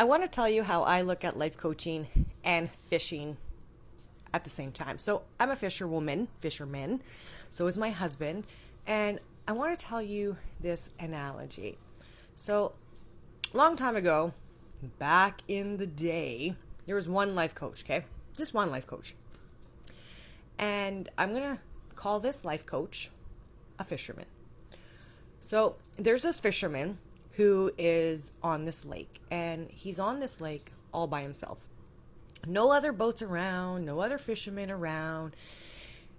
I want to tell you how I look at life coaching and fishing at the same time. So I'm a fisherman, so is my husband, and I want to tell you this analogy. So, long time ago, back in the day, there was one life coach, okay? Just one life coach. And I'm going to call this life coach a fisherman. So, there's this fisherman who is on this lake, and he's on this lake all by himself. No other boats around, no other fishermen around.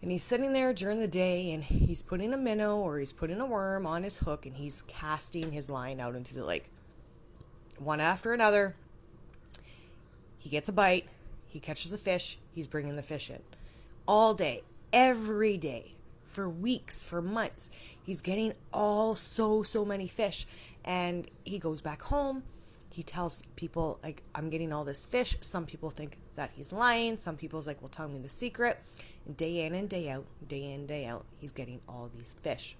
And he's sitting there during the day, and he's putting a minnow or he's putting a worm on his hook, and he's casting his line out into the lake. One after another, he gets a bite, he catches a fish, he's bringing the fish in. All day, every day, for weeks, for months, he's getting so many fish. And he goes back home. He tells people, like, I'm getting all this fish. Some people think that he's lying. Some people's like, well, tell me the secret. And day in and day out, he's getting all these fish.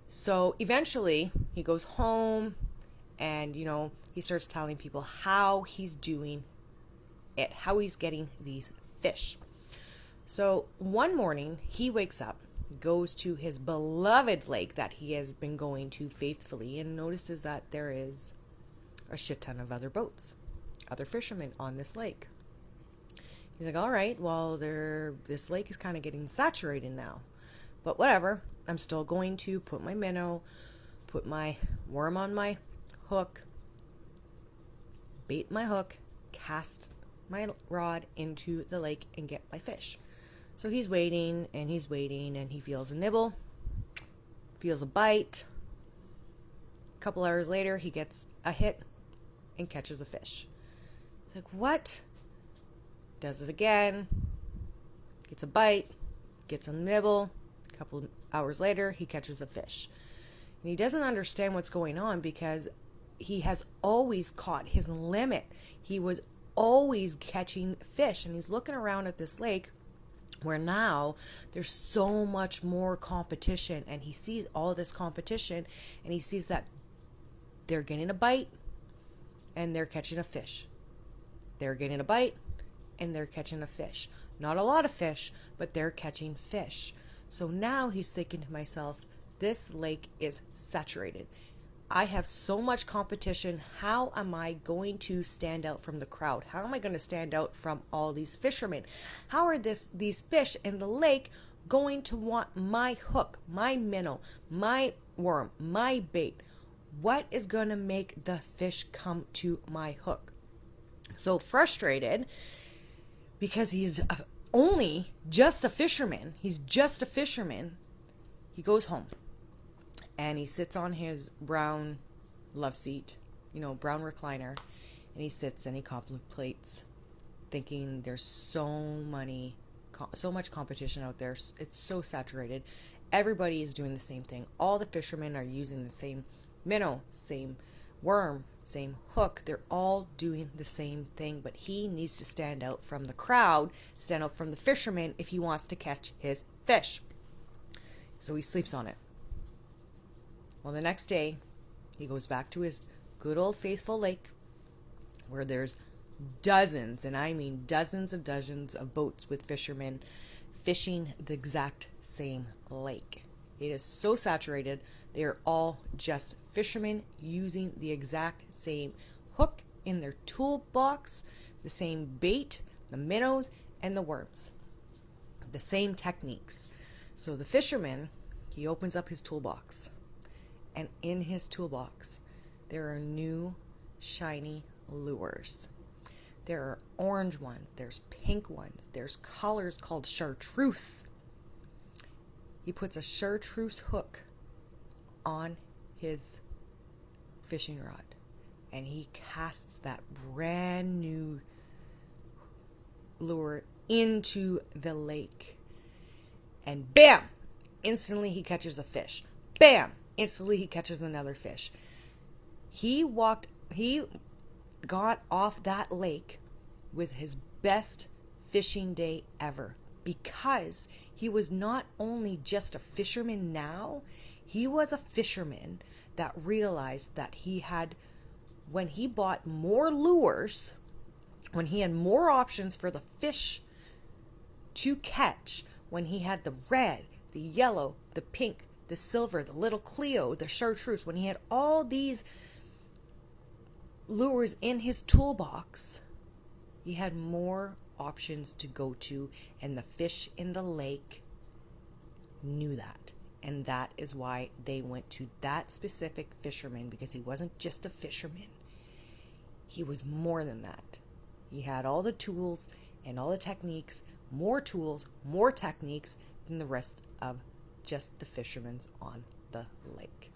So eventually he goes home and, he starts telling people how he's doing it, how he's getting these fish. So one morning he wakes up, goes to his beloved lake that he has been going to faithfully, and notices that there is a shit ton of other boats, other fishermen on this lake. He's like, all right, well, this lake is kind of getting saturated now, but whatever. I'm still going to put my minnow, put my worm on my hook, bait my hook, cast my rod into the lake and get my fish. So he's waiting and he feels a nibble, feels a bite. A couple hours later, he gets a hit and catches a fish. He's like, what? Does it again, gets a bite, gets a nibble. A couple hours later, he catches a fish. And he doesn't understand what's going on because he has always caught his limit. He was always catching fish, and he's looking around at this lake where now there's so much more competition, and he sees all this competition, and he sees that they're getting a bite and they're catching a fish. They're getting a bite and they're catching a fish. Not a lot of fish, but they're catching fish. So now he's thinking to himself, this lake is saturated. I have so much competition. How am I going to stand out from the crowd? How am I going to stand out from all these fishermen? How are these fish in the lake going to want my hook, my minnow, my worm, my bait? What is going to make the fish come to my hook? So frustrated because he's only just a fisherman. He's just a fisherman. He goes home. And he sits on his brown love seat, brown recliner, and he sits and he contemplates, thinking there's so much competition out there. It's so saturated. Everybody is doing the same thing. All the fishermen are using the same minnow, same worm, same hook. They're all doing the same thing, but he needs to stand out from the crowd, stand out from the fishermen if he wants to catch his fish. So he sleeps on it. Well, the next day, he goes back to his good old faithful lake where there's dozens, and I mean dozens of boats with fishermen fishing the exact same lake. It is so saturated, they are all just fishermen using the exact same hook in their toolbox, the same bait, the minnows, and the worms. The same techniques. So the fisherman, he opens up his toolbox. And in his toolbox, there are new, shiny lures. There are orange ones. There's pink ones. There's colors called chartreuse. He puts a chartreuse hook on his fishing rod. And he casts that brand new lure into the lake. And bam! Instantly he catches a fish. Bam! Instantly he catches another fish. He got off that lake with his best fishing day ever because he was not only just a fisherman now, he was a fisherman that realized that he had when he bought more lures, when he had more options for the fish to catch, when he had the red, the yellow, the pink, the silver, the little Cleo, the chartreuse, when he had all these lures in his toolbox, he had more options to go to, and the fish in the lake knew that. And that is why they went to that specific fisherman, because he wasn't just a fisherman. He was more than that. He had all the tools and all the techniques, more tools, more techniques than the rest of just the fishermen on the lake.